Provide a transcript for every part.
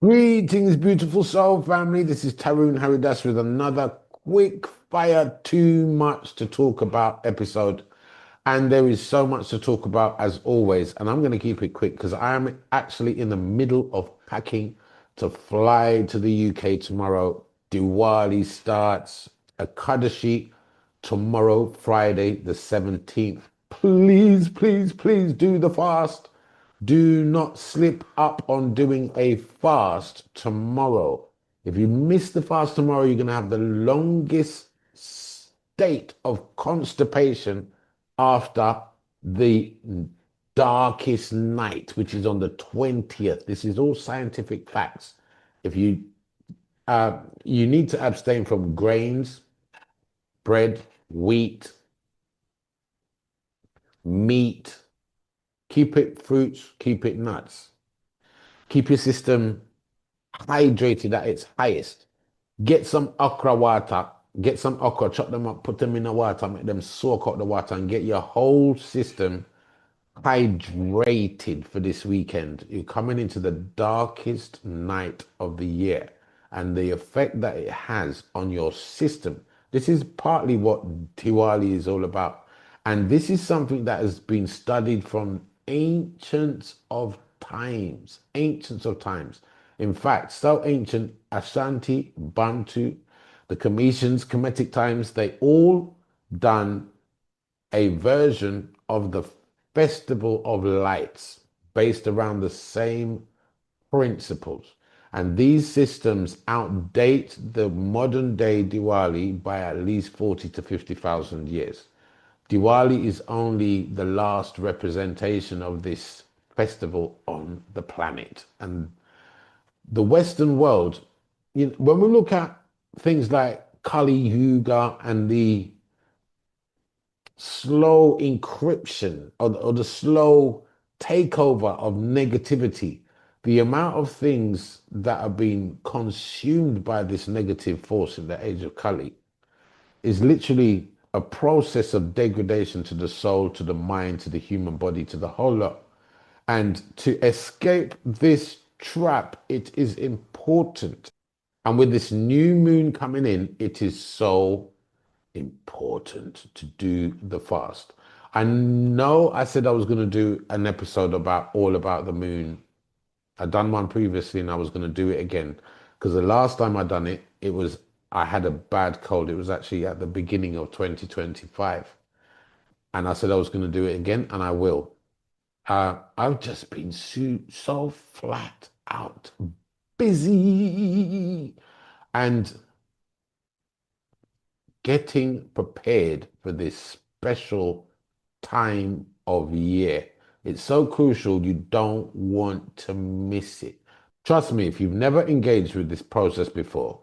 Greetings, beautiful soul family. This is Tarun Hari with another quick fire, too much to talk about episode. And there is so much to talk about as always. And I'm going to keep it quick because I am actually in the middle of packing to fly to the UK tomorrow. Diwali starts Akadashi tomorrow, Friday, the 17th. Please, please, please do the fast. Do not slip up on doing a fast tomorrow. If you miss the fast tomorrow, you're going to have the longest state of constipation after the darkest night, which is on the 20th. This is all scientific facts. If you need to abstain from grains, bread, wheat, meat, keep it fruits, keep it nuts. Keep your system hydrated at its highest. Get some okra water, get some okra, chop them up, put them in the water, make them soak up the water, and get your whole system hydrated for this weekend. You're coming into the darkest night of the year, and the effect that it has on your system. This is partly what Diwali is all about. And this is something that has been studied from ancients of times. Ancients of times. In fact, so ancient, Ashanti, Bantu, the Cometians, Kemetic times, they all done a version of the Festival of Lights based around the same principles. And these systems outdate the modern day Diwali by at least 40 to 50,000 years. Diwali is only the last representation of this festival on the planet. And the Western world, when we look at things like Kali Yuga and the slow encryption or the slow takeover of negativity, the amount of things that are being consumed by this negative force in the age of Kali is literally a process of degradation to the soul, to the mind, to the human body, to the whole lot. And to escape this trap, it is important. And with this new moon coming in, it is so important to do the fast. I know I said I was going to do an episode about all about the moon. I'd done one previously and I was going to do it again because the last time I done it, I had a bad cold. It was actually at the beginning of 2025. And I said I was going to do it again and I will. I've just been so flat out busy and getting prepared for this special time of year. It's so crucial, you don't want to miss it. Trust me, if you've never engaged with this process before,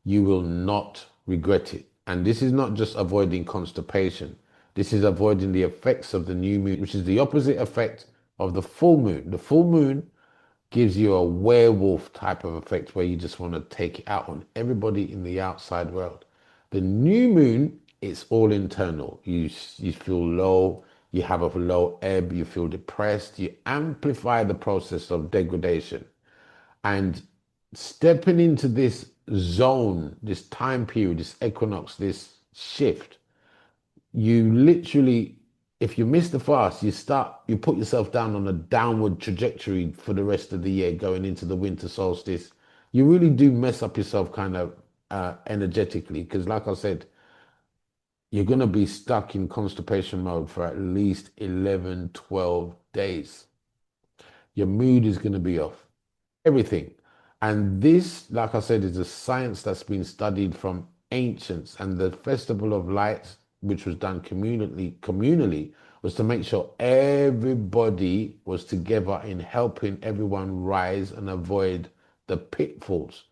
you will not regret it. And this is not just avoiding constipation. This is avoiding the effects of the new moon, which is the opposite effect of the full moon. The full moon gives you a werewolf type of effect where you just want to take it out on everybody in the outside world. The new moon, it's all internal. You feel low, you have a low ebb, you feel depressed, you amplify the process of degradation. And stepping into this zone, this time period, this equinox, this shift, you literally, if you miss the fast, you put yourself down on a downward trajectory for the rest of the year going into the winter solstice. You really do mess up yourself kind of energetically because, like I said, you're going to be stuck in constipation mode for at least 11, 12 days. Your mood is going to be off, everything. And this, like I said, is a science that's been studied from ancients. And the Festival of Lights, which was done communally, was to make sure everybody was together in helping everyone rise and avoid the pitfalls.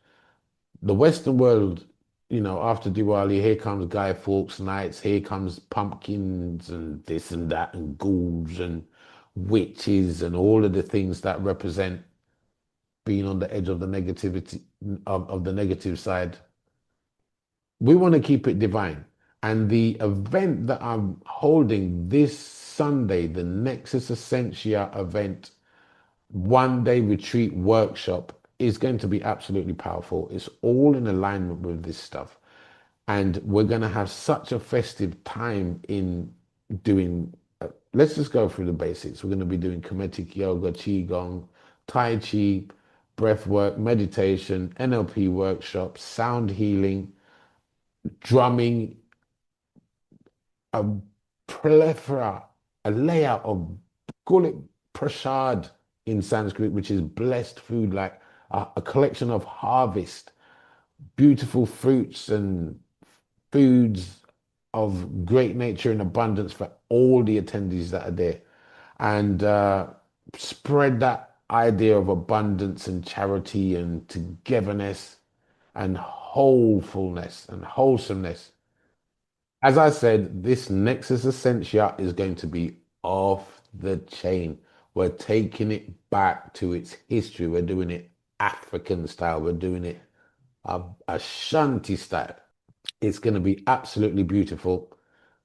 The Western world, after Diwali, here comes Guy Fawkes nights, here comes pumpkins and this and that and ghouls and witches and all of the things that represent being on the edge of the negativity of the negative side. We want to keep it divine. And the event that I'm holding this Sunday, the Nexus Essentia event, 1 day retreat workshop, is going to be absolutely powerful. It's all in alignment with this stuff. And we're going to have such a festive time in doing, let's just go through the basics. We're going to be doing Kemetic yoga, Qigong, Tai Chi, breath work, meditation, NLP workshops, sound healing, drumming, a plethora, a layout of, call it prasad in Sanskrit, which is blessed food, like a collection of harvest, beautiful fruits and foods of great nature and abundance for all the attendees that are there. And spread that idea of abundance and charity and togetherness and wholefulness and wholesomeness. As I said, this Nexus Essentia is going to be off the chain. We're taking it back to its history. We're doing it African style. We're doing it Ashanti style. It's going to be absolutely beautiful.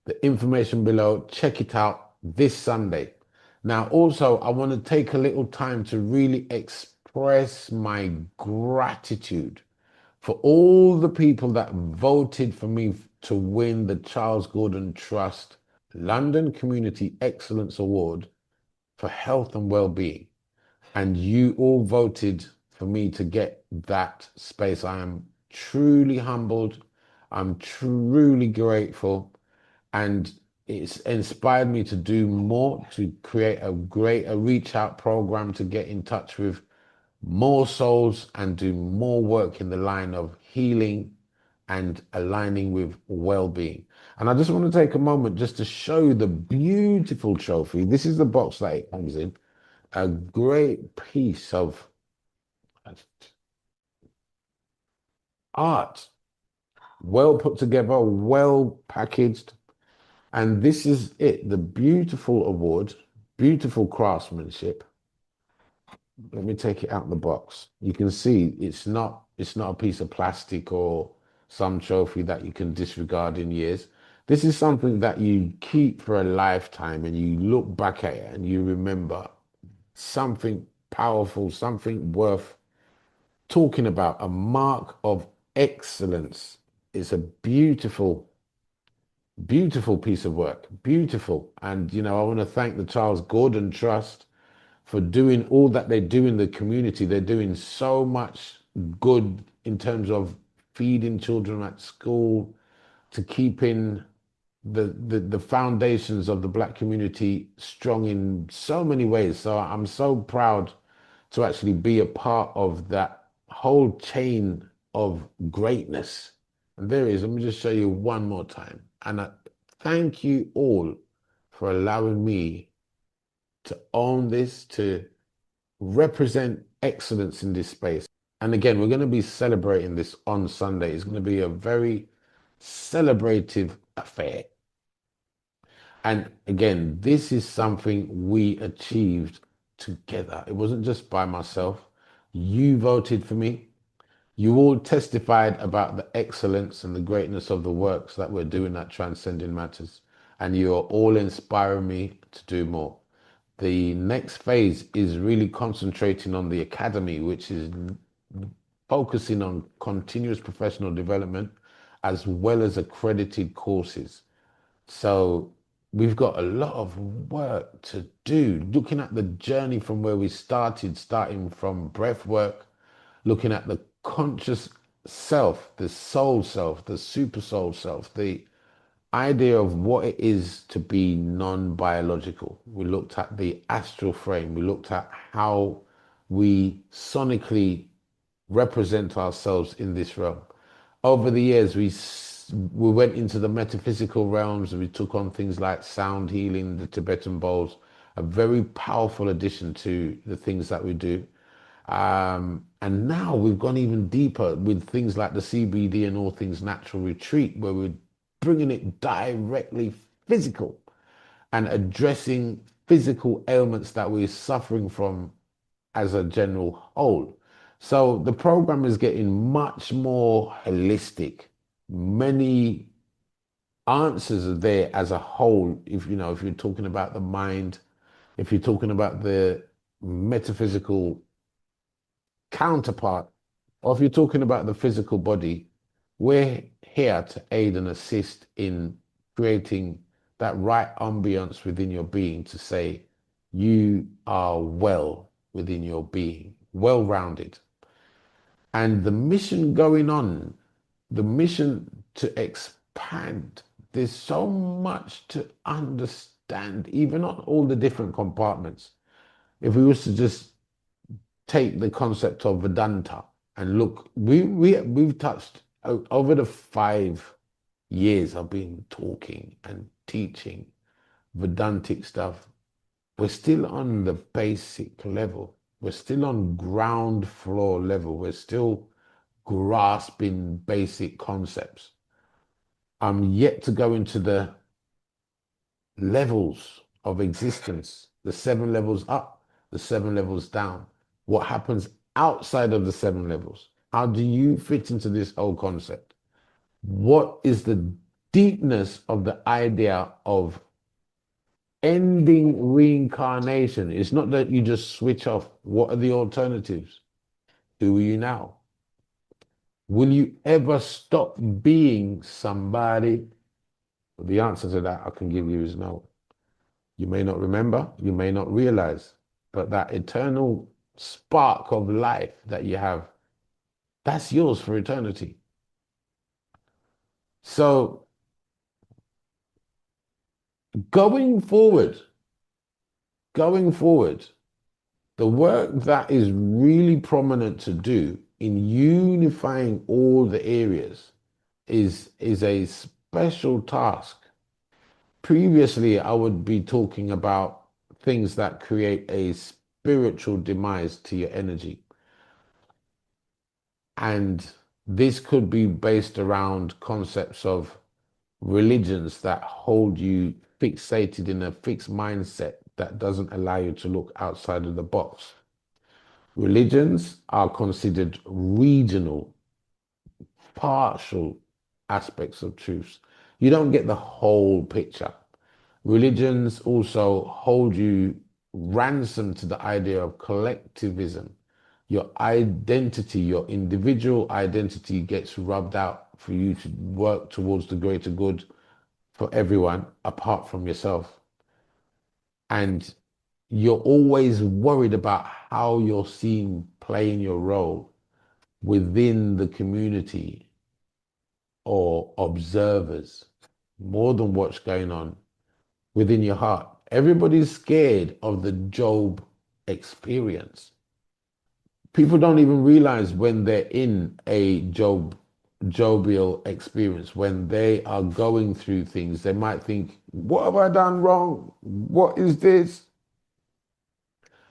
The information below, check it out this Sunday. Now, also, I want to take a little time to really express my gratitude for all the people that voted for me to win the Charles Gordon Trust London Community Excellence Award for Health and Wellbeing. And you all voted for me to get that space. I am truly humbled. I'm truly grateful. And it's inspired me to do more, to create a reach out program to get in touch with more souls and do more work in the line of healing and aligning with well-being. And I just want to take a moment just to show you the beautiful trophy. This is the box that it comes in. A great piece of art, well put together, well packaged. And this is it, the beautiful award, beautiful craftsmanship. Let me take it out of the box. You can see it's not a piece of plastic or some trophy that you can disregard in years. This is something that you keep for a lifetime and you look back at it and you remember something powerful, something worth talking about, a mark of excellence. It's a beautiful, beautiful piece of work. Beautiful. And, I want to thank the Charles Gordon Trust for doing all that they do in the community. They're doing so much good in terms of feeding children at school, to keeping the foundations of the Black community strong in so many ways. So I'm so proud to actually be a part of that whole chain of greatness. And there is, let me just show you one more time. And I thank you all for allowing me to own this, to represent excellence in this space. And again, we're going to be celebrating this on Sunday. It's going to be a very celebrative affair. And again, this is something we achieved together. It wasn't just by myself. You voted for me. You all testified about the excellence and the greatness of the works that we're doing at Transcending Matters. And you are all inspiring me to do more. The next phase is really concentrating on the academy, which is focusing on continuous professional development as well as accredited courses. So we've got a lot of work to do, looking at the journey from where we started, starting from breath work, looking at the conscious self, the soul self, the super soul self, the idea of what it is to be non-biological. We looked at the astral frame. We looked at how we sonically represent ourselves in this realm. Over the years, we went into the metaphysical realms. We took on things like sound healing, the Tibetan bowls, a very powerful addition to the things that we do. And now we've gone even deeper with things like the CBD and all things natural retreat, where we're bringing it directly physical and addressing physical ailments that we're suffering from as a general whole. So the program is getting much more holistic. Many answers are there as a whole. If you're talking about the mind, if you're talking about the metaphysical counterpart, or if you're talking about the physical body, we're here to aid and assist in creating that right ambience within your being to say you are well within your being, well rounded. And the mission going on, the mission to expand, there's so much to understand, even on all the different compartments. If we was to just take the concept of Vedanta and look, we've touched over the 5 years I've been talking and teaching Vedantic stuff. We're still on the basic level. We're still on ground floor level. We're still grasping basic concepts. I'm yet to go into the levels of existence, the 7 levels up, the 7 levels down. What happens outside of the 7 levels? How do you fit into this whole concept? What is the deepness of the idea of ending reincarnation? It's not that you just switch off. What are the alternatives? Who are you now? Will you ever stop being somebody? The answer to that I can give you is no. You may not remember, you may not realize, but that eternal spark of life that you have, that's yours for eternity. So going forward, going forward, the work that is really prominent to do in unifying all the areas is a special task. Previously, I would be talking about things that create a spiritual demise to your energy. And this could be based around concepts of religions that hold you fixated in a fixed mindset that doesn't allow you to look outside of the box. Religions are considered regional, partial aspects of truths. You don't get the whole picture. Religions also hold you ransom to the idea of collectivism. Your identity, your individual identity gets rubbed out for you to work towards the greater good for everyone apart from yourself. And you're always worried about how you're seen playing your role within the community or observers more than what's going on within your heart. Everybody's scared of the Job experience. People don't even realize when they're in a jovial experience, when they are going through things, they might think, what have I done wrong? What is this?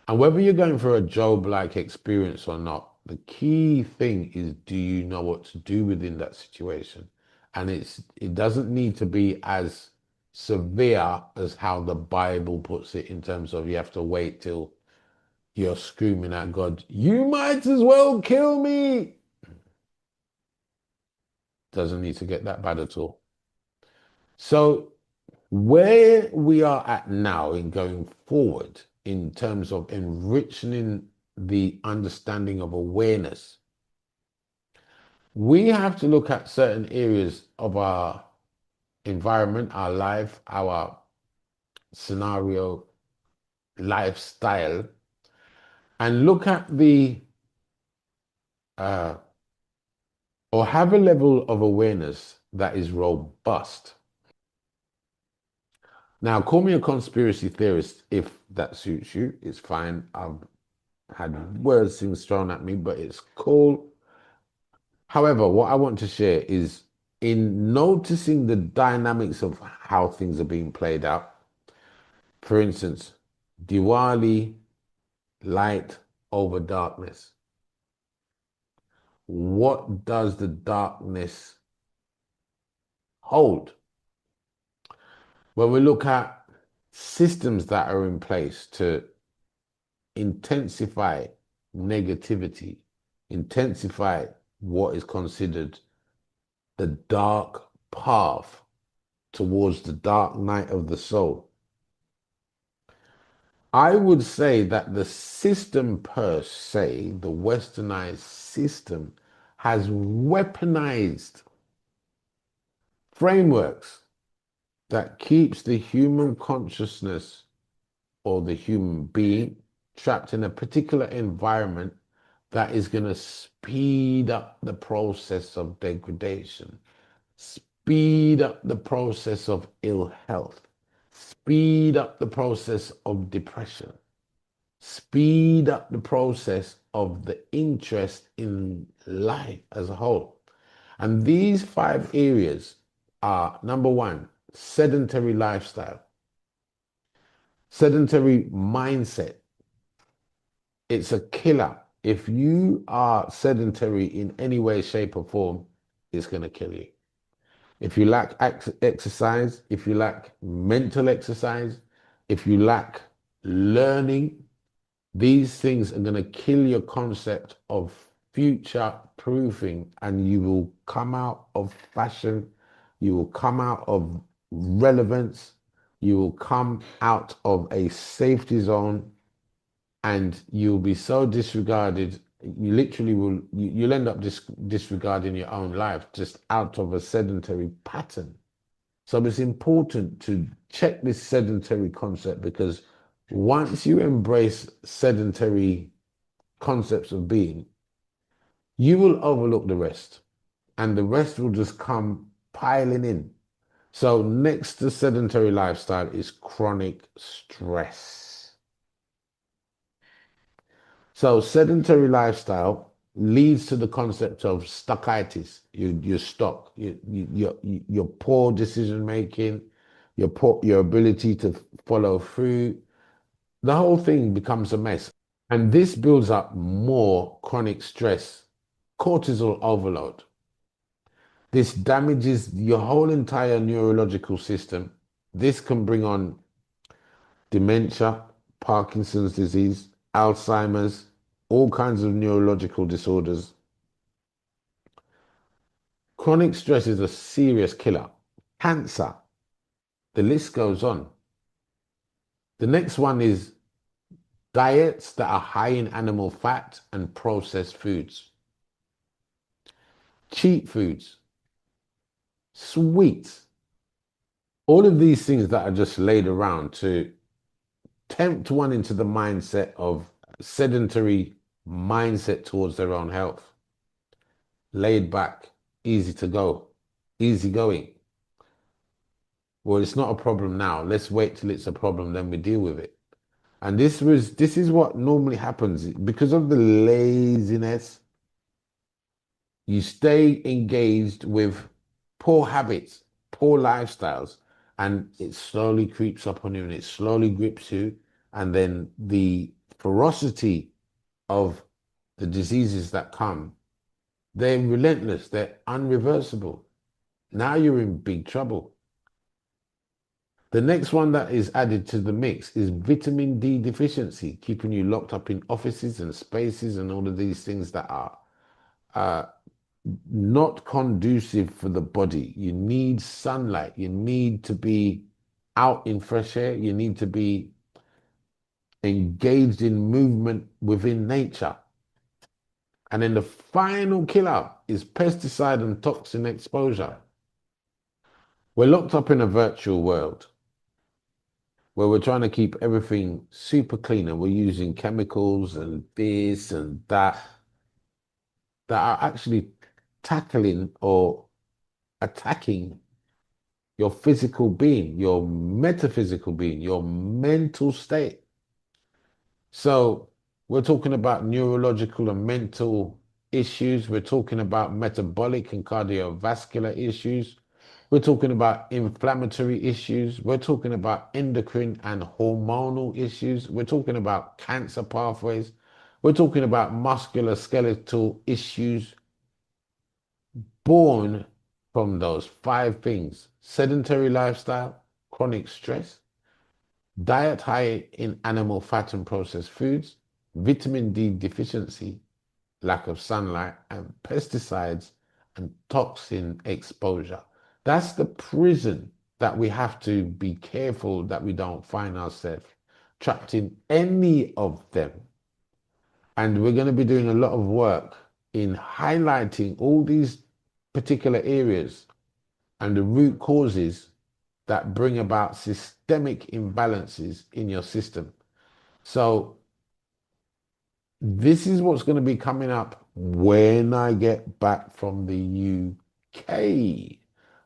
And whether you're going through a Job-like experience or not, the key thing is, do you know what to do within that situation? And it doesn't need to be as severe as how the Bible puts it in terms of you have to wait till you're screaming at God, you might as well kill me. Doesn't need to get that bad at all. So where we are at now in going forward in terms of enriching the understanding of awareness, we have to look at certain areas of our environment, our life, our scenario, lifestyle, and look at uh, or have a level of awareness that is robust. Now, call me a conspiracy theorist if that suits you. It's fine. I've had words things thrown at me, but it's cool. However, what I want to share is in noticing the dynamics of how things are being played out. For instance, Diwali, light over darkness. What does the darkness hold? When we look at systems that are in place to intensify negativity, intensify what is considered the dark path towards the dark night of the soul. I would say that the system per se, the westernized system, has weaponized frameworks that keeps the human consciousness or the human being trapped in a particular environment that is going to speed up the process of degradation, speed up the process of ill health, speed up the process of depression, speed up the process of the interest in life as a whole. And these 5 areas are: number one, sedentary lifestyle, sedentary mindset. It's a killer. If you are sedentary in any way, shape, or form, it's going to kill you. If you lack exercise, if you lack mental exercise, if you lack learning, these things are going to kill your concept of future proofing, and you will come out of fashion, you will come out of relevance, you will come out of a safety zone, and you'll be so disregarded. You literally will, you'll end up disregarding your own life just out of a sedentary pattern. So it's important to check this sedentary concept, because once you embrace sedentary concepts of being, you will overlook the rest, and the rest will just come piling in. So next to sedentary lifestyle is chronic stress. So sedentary lifestyle leads to the concept of stuckitis. You're stuck. Your poor decision making, your ability to follow through. The whole thing becomes a mess. And this builds up more chronic stress, cortisol overload. This damages your whole entire neurological system. This can bring on dementia, Parkinson's disease, Alzheimer's, all kinds of neurological disorders. Chronic stress is a serious killer. Cancer, the list goes on. The next one is diets that are high in animal fat and processed foods, cheap foods, sweets, all of these things that are just laid around to tempt one into the mindset of sedentary mindset towards their own health. Laid back, easy to go, easy going. Well, it's not a problem now. Let's wait till it's a problem, then we deal with it. And this is what normally happens because of the laziness. You stay engaged with poor habits, poor lifestyles, and it slowly creeps up on you and it slowly grips you. And then the ferocity of the diseases that come, they're relentless, they're unreversible. Now you're in big trouble. The next one that is added to the mix is vitamin D deficiency, keeping you locked up in offices and spaces and all of these things that are uh, not conducive for the body. You need sunlight. You need to be out in fresh air. You need to be engaged in movement within nature. And then the final killer is pesticide and toxin exposure. We're locked up in a virtual world where we're trying to keep everything super clean, and we're using chemicals and this and that are actually tackling or attacking your physical being, your metaphysical being, your mental state. So we're talking about neurological and mental issues. We're talking about metabolic and cardiovascular issues. We're talking about inflammatory issues. We're talking about endocrine and hormonal issues. We're talking about cancer pathways. We're talking about musculoskeletal issues born from those 5 things: sedentary lifestyle, chronic stress, diet high in animal fat and processed foods, vitamin D deficiency, lack of sunlight, and pesticides and toxin exposure. That's the prison that we have to be careful that we don't find ourselves. trapped in any of them. And we're going to be doing a lot of work in highlighting all these particular areas and the root causes that bring about systemic imbalances in your system. So this is what's going to be coming up when I get back from the UK.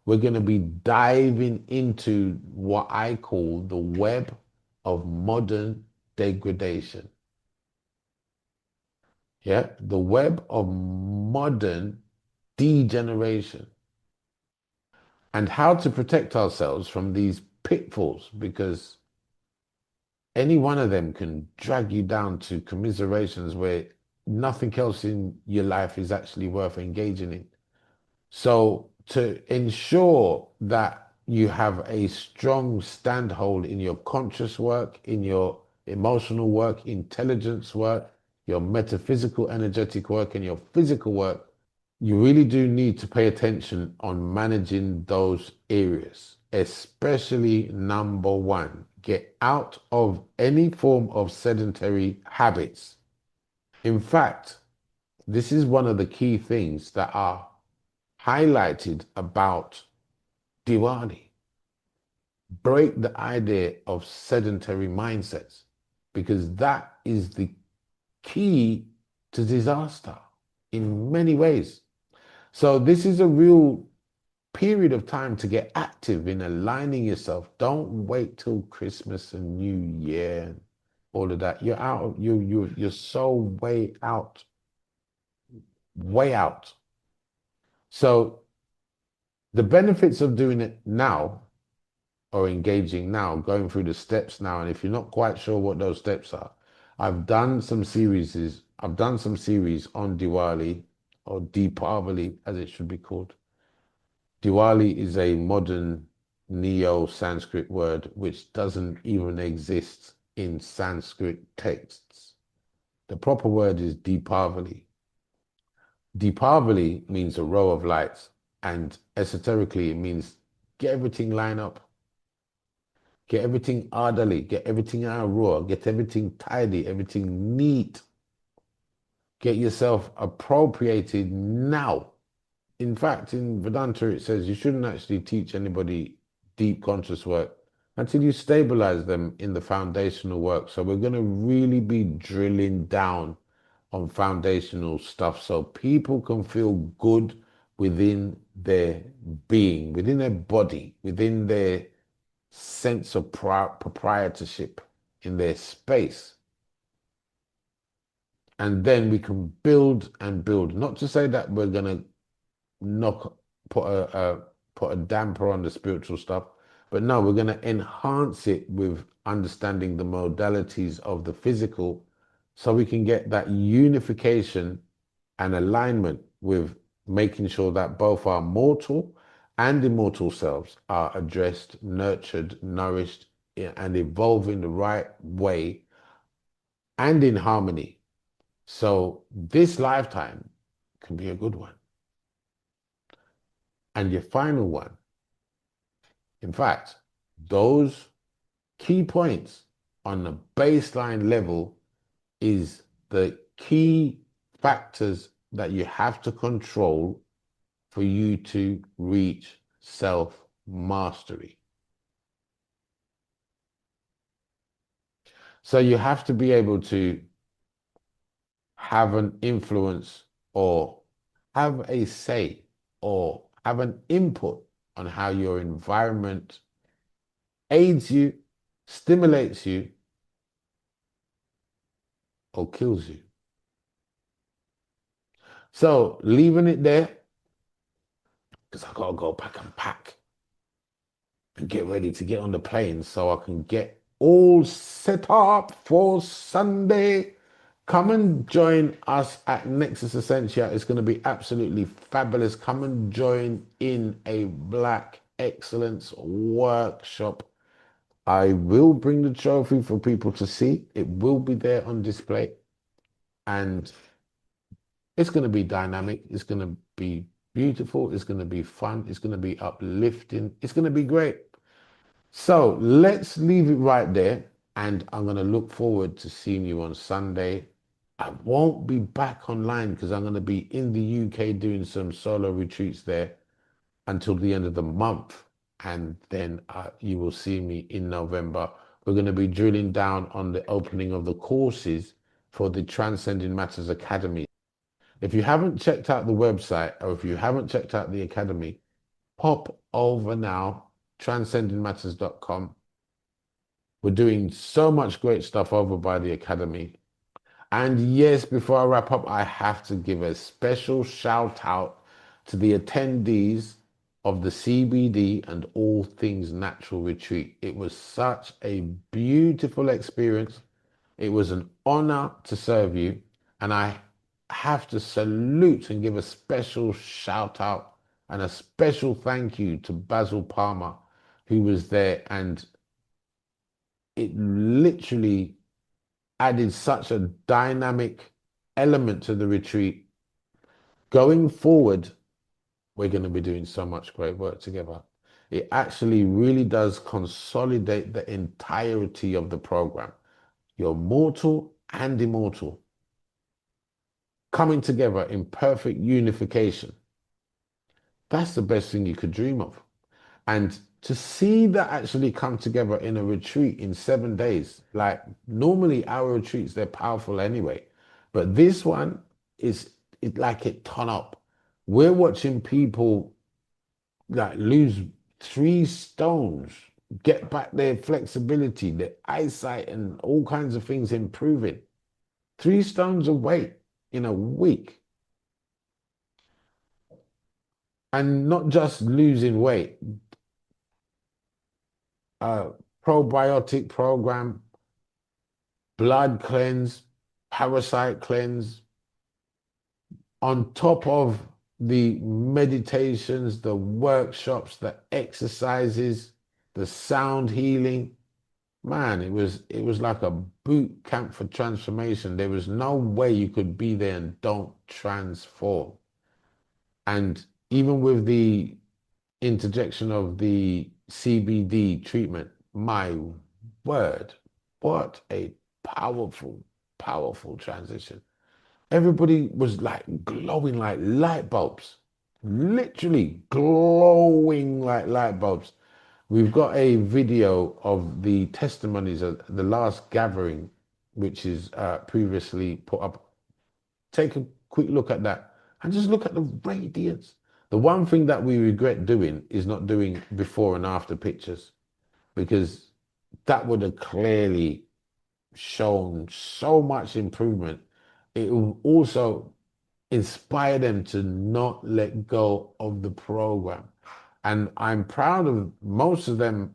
We're going to be diving into what I call the web of modern degradation. Yeah, the web of modern degeneration and how to protect ourselves from these pitfalls, because any one of them can drag you down to commiserations where nothing else in your life is actually worth engaging in. So to ensure that you have a strong standhold in your conscious work, in your emotional work, intelligence work, your metaphysical energetic work, and your physical work, you really do need to pay attention on managing those areas, especially number one, get out of any form of sedentary habits. In fact, this is one of the key things that are highlighted about Diwali. Break the idea of sedentary mindsets, because that is the key to disaster in many ways. So this is a real period of time to get active in aligning yourself. Don't wait till Christmas and New Year and all of that. You're out. You're so way out, way out. So the benefits of doing it now, or engaging now, going through the steps now, and if you're not quite sure what those steps are, I've done some series on Diwali, or Deepavali as it should be called. Diwali is a modern Neo-Sanskrit word which doesn't even exist in Sanskrit texts. The proper word is Deepavali. Deepavali means a row of lights, and esoterically it means get everything lined up, get everything orderly, get everything out raw, get everything tidy, everything neat. Get yourself appropriated now. In fact, in Vedanta, it says you shouldn't actually teach anybody deep conscious work until you stabilize them in the foundational work. So we're going to really be drilling down on foundational stuff so people can feel good within their being, within their body, within their sense of proprietorship in their space. And then we can build and build. Not to say that we're going to knock put a damper on the spiritual stuff, but no, we're going to enhance it with understanding the modalities of the physical, so we can get that unification and alignment with making sure that both our mortal and immortal selves are addressed, nurtured, nourished, and evolve in the right way and in harmony. So this lifetime can be a good one. And your final one, in fact, those key points on the baseline level is the key factors that you have to control for you to reach self-mastery. So you have to be able to have an influence, or have a say, or have an input on how your environment aids you, stimulates you, or kills you. So leaving it there, because I gotta go back and pack and get ready to get on the plane so I can get all set up for Sunday. Come and join us at Nexus Essentia. It's going to be absolutely fabulous. Come and join in a Black Excellence workshop. I will bring the trophy for people to see. It will be there on display. And it's going to be dynamic. It's going to be beautiful. It's going to be fun. It's going to be uplifting. It's going to be great. So let's leave it right there. And I'm going to look forward to seeing you on Sunday. I won't be back online because I'm going to be in the UK doing some solo retreats there until the end of the month. And then you will see me in November. We're going to be drilling down on the opening of the courses for the Transcending Matters Academy. If you haven't checked out the website or if you haven't checked out the academy, pop over now, transcendingmatters.com. We're doing so much great stuff over by the academy. And yes, before I wrap up, I have to give a special shout out to the attendees of the CBD and All Things Natural Retreat. It was such a beautiful experience. It was an honor to serve you. And I have to salute and give a special shout out and a special thank you to Basil Palmer, who was there. And it literally added such a dynamic element to the retreat. Going forward, we're going to be doing so much great work together. It actually really does consolidate the entirety of the program. You're mortal and immortal coming together in perfect unification. That's the best thing you could dream of. And to see that actually come together in a retreat in 7 days, like normally our retreats, they're powerful anyway. But this one is like it ton up. We're watching people like lose 3 stones, get back their flexibility, their eyesight, and all kinds of things improving. 3 stones of weight in a week. And not just losing weight, probiotic program, blood cleanse, parasite cleanse, on top of the meditations, the workshops, the exercises, the sound healing. Man, it was like a boot camp for transformation. There was no way you could be there and don't transform. And even with the interjection of the CBD treatment, my word, what a powerful, powerful transition. Everybody was like glowing like light bulbs, literally glowing like light bulbs. We've got a video of the testimonies of the last gathering, which is previously put up. Take a quick look at that and just look at the radiance. The one thing that we regret doing is not doing before and after pictures, because that would have clearly shown so much improvement. It will also inspire them to not let go of the program. And I'm proud of most of them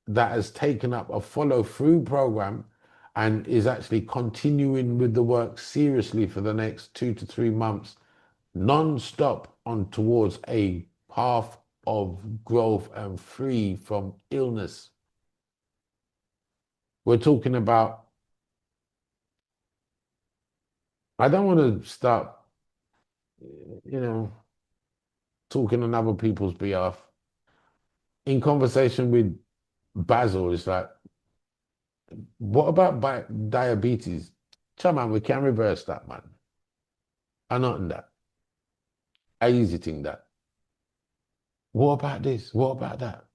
that has taken up a follow through program and is actually continuing with the work seriously for the next 2 to 3 months, non-stop on towards a path of growth and free from illness. We're talking about, I don't want to start, talking on other people's behalf. In conversation with Basil, it's like, what about diabetes? Come man, we can reverse that, man. I not in that. I easy think that. What about this? What about that?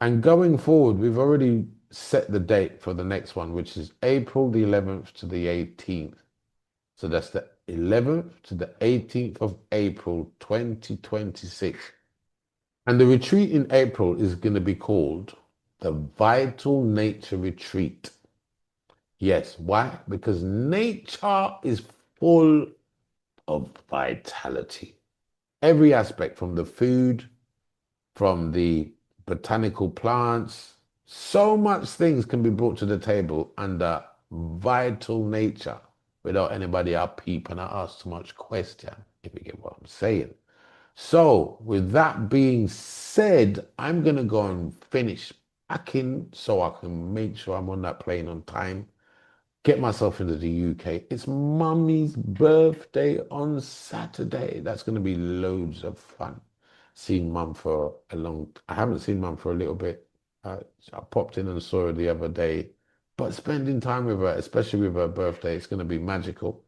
And going forward, we've already set the date for the next one, which is April the 11th to the 18th. So that's the 11th to the 18th of April, 2026. And the retreat in April is going to be called the Vital Nature Retreat. Yes, why? Because nature is full of vitality. Every aspect, from the food, from the botanical plants, so much things can be brought to the table under vital nature without anybody out peeping at us too much question, if you get what I'm saying. So with that being said, I'm going to go and finish packing so I can make sure I'm on that plane on time, get myself into the UK. It's mummy's birthday on Saturday. That's going to be loads of fun. Seen mum for a long, I haven't seen mum for a little bit. I popped in and saw her the other day. But spending time with her, especially with her birthday, it's going to be magical.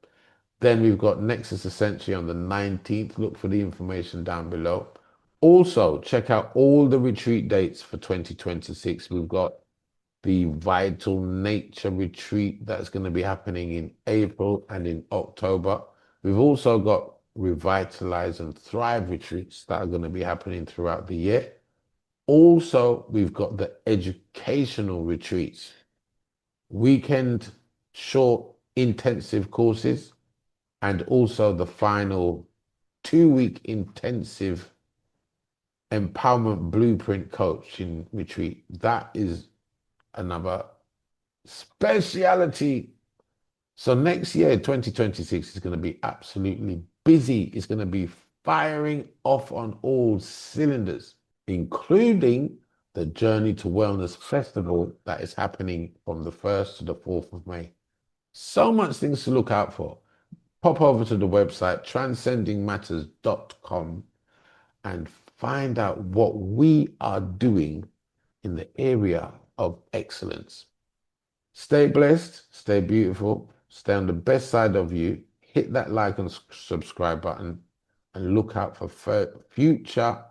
Then we've got Nexus Essentia on the 19th. Look for the information down below. Also, check out all the retreat dates for 2026. We've got the Vital Nature Retreat that's going to be happening in April and in October. We've also got Revitalize and Thrive retreats that are going to be happening throughout the year. Also, we've got the educational retreats, weekend short intensive courses, and also the final 2-week intensive empowerment blueprint coaching retreat. That is another speciality. So next year, 2026, is going to be absolutely busy. It's going to be firing off on all cylinders, including the Journey to Wellness Festival that is happening from the 1st to the 4th of May. So much things to look out for. Pop over to the website transcendingmatters.com and find out what we are doing in the area of excellence. Stay blessed, stay beautiful, stay on the best side of you. Hit that like and subscribe button and look out for future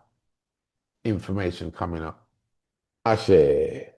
information coming up. Ashe.